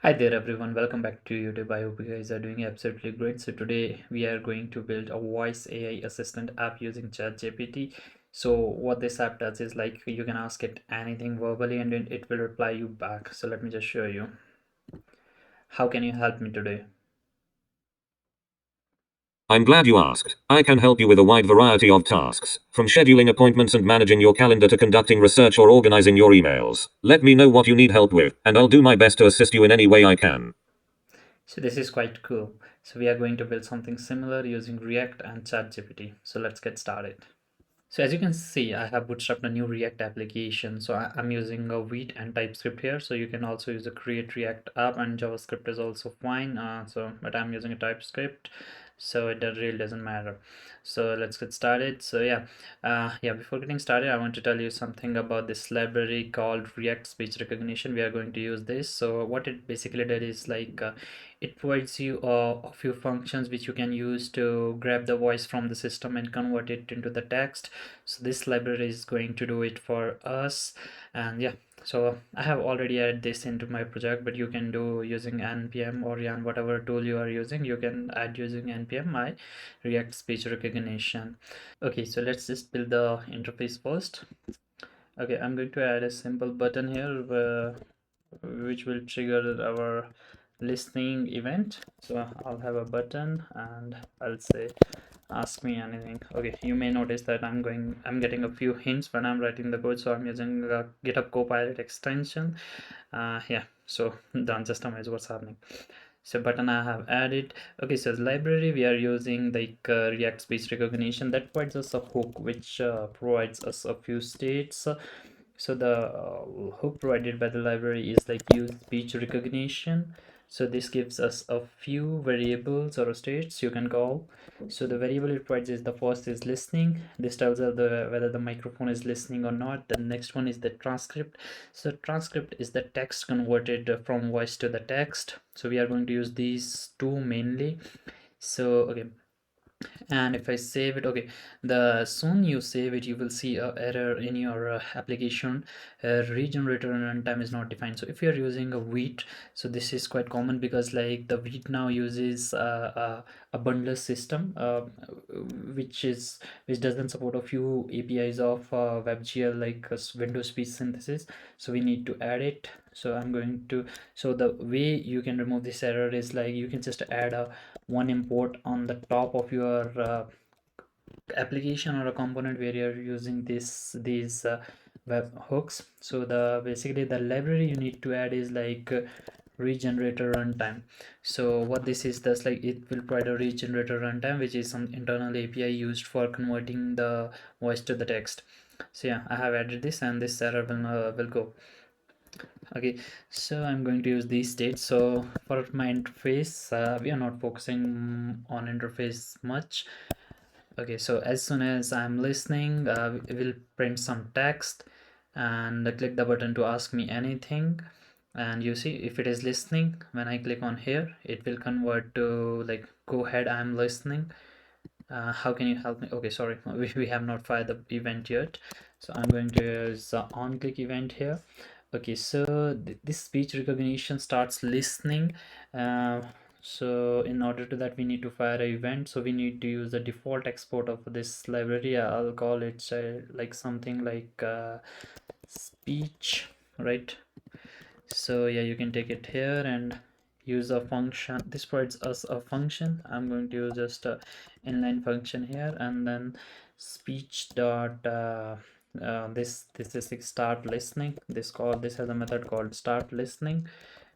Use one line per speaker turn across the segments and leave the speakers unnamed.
Hi there everyone, welcome back to YouTube. I hope you guys are doing absolutely great. So today we are going to build a voice AI assistant app using ChatGPT. So what this app does is like you can ask it anything verbally and then it will reply you back. So let me just show you. How can you help me today?
I'm glad you asked. I can help you with a wide variety of tasks, from scheduling appointments and managing your calendar to conducting research or organizing your emails. Let me know what you need help with, and I'll do my best to assist you in any way I can.
So this is quite cool. So we are going to build something similar using React and ChatGPT. So let's get started. So as you can see, I have bootstrapped a new React application. So I'm using a Vite and TypeScript here. So you can also use a create React app and JavaScript is also fine. But I'm using a TypeScript, so it really doesn't matter. So let's get started. Before getting started, I want to tell you something about this library called React Speech Recognition. We are going to use this. So what it basically did is it provides you a few functions which you can use to grab the voice from the system and convert it into the text. So this library is going to do it for us. And yeah, so I have already added this into my project, but you can do using npm or yarn, whatever tool you are using. You can add using npm my React speech recognition. Okay, so let's just build the interface first. Okay, I'm going to add a simple button here which will trigger our listening event. So I'll have a button and I'll say ask me anything. Okay, you may notice that I'm getting a few hints when I'm writing the code, so I'm using the GitHub Copilot extension. Yeah, so don't just amaze what's happening. So button I have added. Okay, so as library we are using React speech recognition that provides us a hook which provides us a few states. So the hook provided by the library is like use speech recognition. So this gives us a few variables or states you can call. So the variable it provides is the first is listening. This tells us whether the microphone is listening or not. The next one is the transcript. So transcript is the text converted from voice to the text. So we are going to use these two mainly. So okay, and if I save it, okay, the soon you save it you will see a error in your application. Regenerator and runtime is not defined. So if you're using a Vite, so this is quite common because like the Vite now uses a bundler system, which doesn't support a few APIs of WebGL like Windows speech synthesis. So we need to add it. So I'm going to, so the way you can remove this error is like you can just add a one import on the top of your application or a component where you're using these web hooks. So the basically the library you need to add is regenerator runtime. So what this is, that's like it will provide a regenerator runtime, which is some internal API used for converting the voice to the text. So yeah, I have added this and this error will go. Okay, so I'm going to use these states. So for my interface, we are not focusing on interface much. Okay, so as soon as I'm listening, it will print some text and click the button to ask me anything. And you see if it is listening, when I click on here, it will convert to like, go ahead, I'm listening. How can you help me? Okay, sorry, we have not fired the event yet. So I'm going to use the on click event here. Okay, so this speech recognition starts listening. Uh, so in order to that, we need to fire an event. So we need to use the default export of this library. I'll call it like something like speech, right? So yeah, you can take it here and use a function. This provides us a function. I'm going to use just a inline function here, and then speech dot this is like start listening. This has a method called start listening,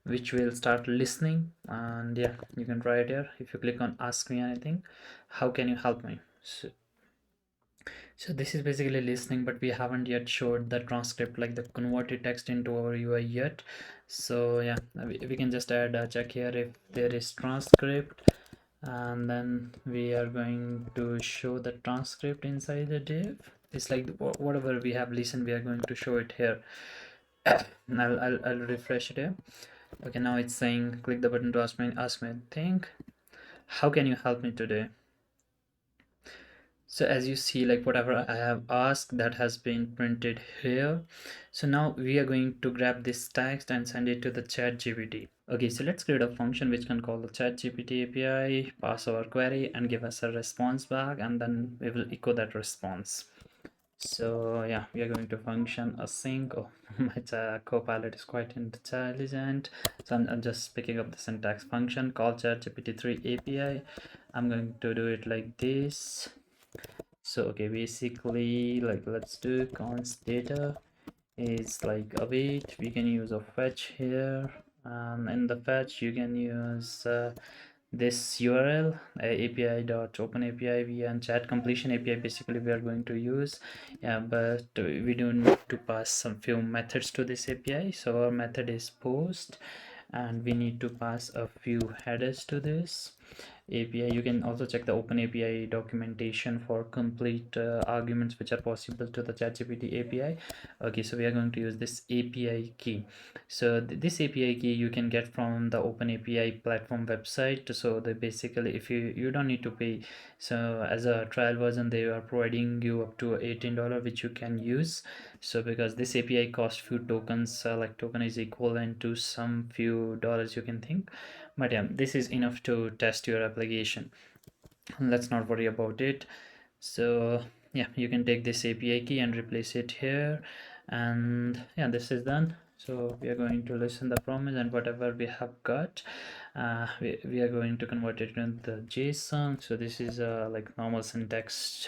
which will start listening. And yeah, you can try it here. If you click on ask me anything, how can you help me? So this is basically listening, but we haven't yet showed the transcript, like the converted text into our UI yet. So yeah, we can just add a check here if there is transcript, and then we are going to show the transcript inside the div. It's like whatever we have listened, we are going to show it here. I'll refresh it here. Okay, now it's saying click the button to ask me anything. How can you help me today? So as you see, like whatever I have asked, that has been printed here. So now we are going to grab this text and send it to the chat GPT. Okay, so let's create a function which can call the chat GPT API, pass our query and give us a response back, and then we will echo that response. So yeah, we are going to function async. Oh, my copilot is quite intelligent. So I'm just picking up the syntax function call ChatGPT 3 API. I'm going to do it like this. So okay, basically, like let's do const data is like await. We can use a fetch here, and in the fetch you can use this URL, api.openapi and chat completion API. Basically we are going to use, yeah, but we do need to pass some few methods to this API. So our method is post, and we need to pass a few headers to this API. You can also check the OpenAPI documentation for complete arguments which are possible to the ChatGPT API. Okay, so we are going to use this API key. So this API key you can get from the OpenAPI platform website. So they basically, if you don't need to pay. So as a trial version, they are providing you up to $18, which you can use. So because this API cost few tokens, like token is equivalent to some few dollars you can think, but yeah, this is enough to test your application. Let's not worry about it. So yeah, you can take this API key and replace it here, and yeah, this is done. So we are going to listen the promise, and whatever we have got, we are going to convert it into the JSON. So this is like normal syntax,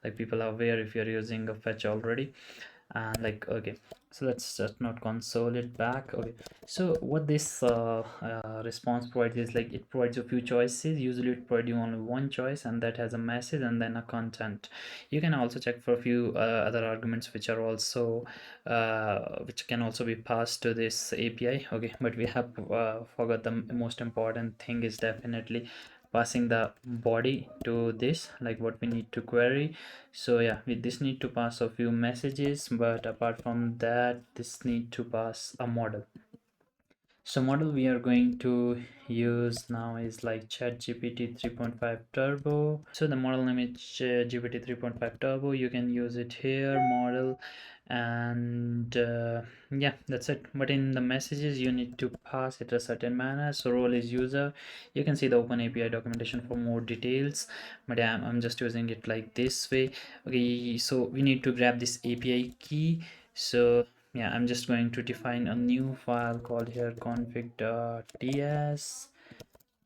like people are aware if you're using a fetch already. And like okay, so let's just not console it back. Okay, so what this response provides is like it provides a few choices. Usually it provides you only one choice, and that has a message and then a content. You can also check for a few other arguments which are also which can also be passed to this API. Okay, but we have forgot the most important thing is definitely passing the body to this, like what we need to query. So yeah, we this need to pass a few messages, but apart from that, this need to pass a model. So model we are going to use now is like ChatGPT 3.5 Turbo. So the model name is GPT 3.5 Turbo. You can use it here, model, and yeah, that's it. But in the messages, you need to pass it a certain manner. So role is user. You can see the Open API documentation for more details. But yeah, I'm just using it like this way. Okay, so we need to grab this API key. So yeah, I'm just going to define a new file called here config.ts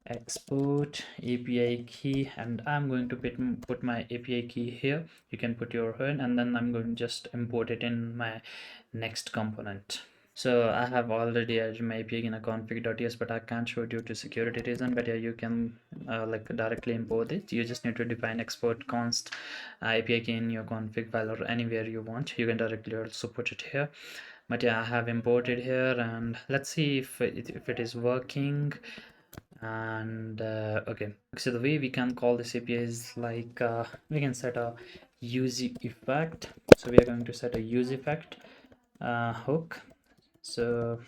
export API key, and I'm going to put my API key here. You can put your own, and then I'm going to just import it in my next component. So I have already added my API in a config.ts, but I can't show it due to security reason. But yeah, you can like directly import it. You just need to define export const API key in your config file or anywhere you want. You can directly also put it here. But yeah, I have imported here, and let's see if it is working. And okay, so the way we can call this API is like we can set a use effect. So we are going to set a use effect hook. So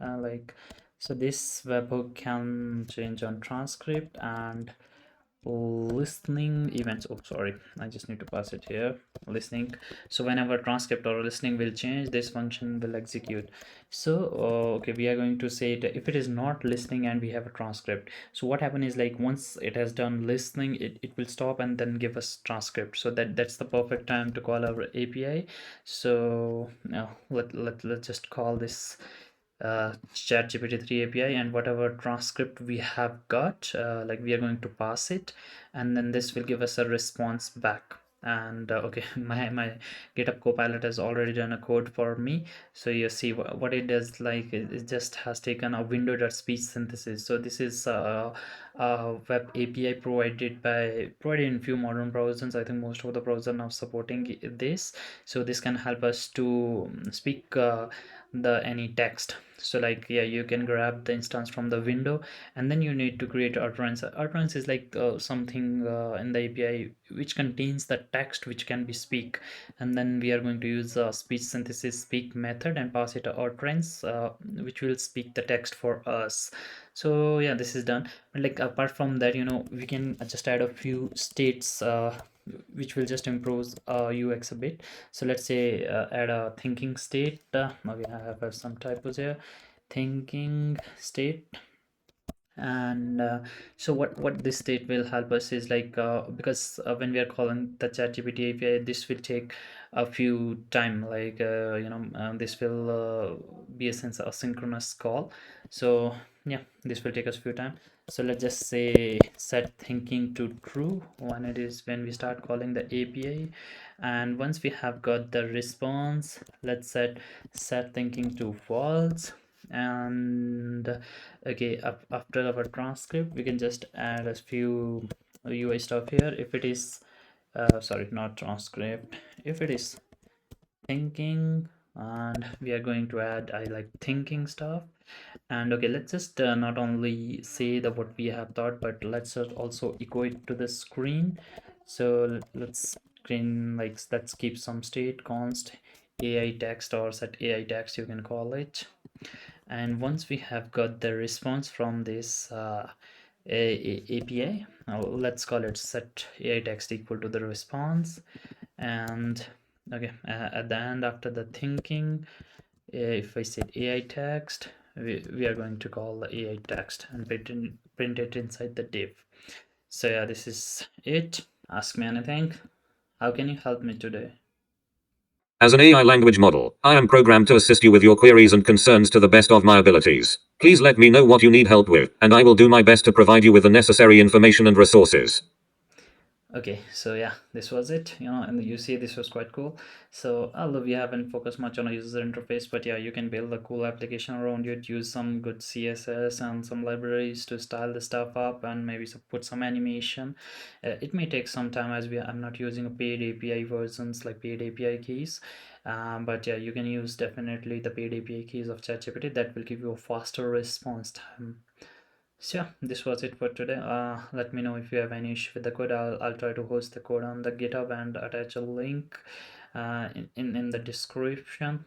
like, so this webhook can change on transcript and listening events. Oh sorry, I just need to pass it here, listening. So whenever transcript or listening will change, this function will execute. So okay, we are going to say it if it is not listening and we have a transcript. So what happen is like once it has done listening, it will stop and then give us transcript. So that's the perfect time to call our API. So now let's just call this ChatGPT 3 API, and whatever transcript we have got, like we are going to pass it, and then this will give us a response back. And okay, my GitHub Copilot has already done a code for me. So you see what it does, like it just has taken a window.speech synthesis. So this is a web API provided in few modern browsers. I think most of the browsers now supporting this. So this can help us to speak the any text. So like yeah, you can grab the instance from the window, and then you need to create utterance. Utterance is like something in the API which contains the text which can be speak, and then we are going to use a speech synthesis speak method and pass it a utterance which will speak the text for us. So yeah, this is done. But like apart from that, we can just add a few states which will just improve UX a bit. So let's say add a thinking state. Okay, I have some typos here. Thinking state. And so what this state will help us is like, because when we are calling the ChatGPT API, this will take a few time, like this will be a sense of asynchronous call. So yeah, this will take us a few time. So let's just say set thinking to true when we start calling the API. And once we have got the response, let's set thinking to false. And okay, after our transcript we can just add a few UI stuff here. If it is sorry, not transcript, if it is thinking, and we are going to add I like thinking stuff. And okay, let's just not only say the what we have thought, but let's just also echo it to the screen. So let's screen, like, let's keep some state const AI text, or set AI text you can call it. And once we have got the response from this API, now let's call it set AI text equal to the response. And okay, at the end, after the thinking, if I said AI text, we are going to call the AI text and print it inside the div. So yeah, this is it. Ask me anything. How can you help me today?
As an AI language model, I am programmed to assist you with your queries and concerns to the best of my abilities. Please let me know what you need help with, and I will do my best to provide you with the necessary information and resources.
Okay, so yeah, this was it, and you see this was quite cool. So although we haven't focused much on a user interface, but yeah, you can build a cool application around it, use some good CSS and some libraries to style the stuff up, and maybe put some animation. It may take some time, as I'm not using a paid API versions, like paid API keys. But yeah, you can use definitely the paid API keys of ChatGPT. That will give you a faster response time. So yeah, this was it for today. Let me know if you have any issue with the code. I'll try to host the code on the GitHub and attach a link in the description.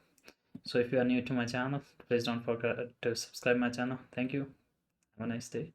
So if you are new to my channel, please don't forget to subscribe my channel. Thank you. Have a nice day.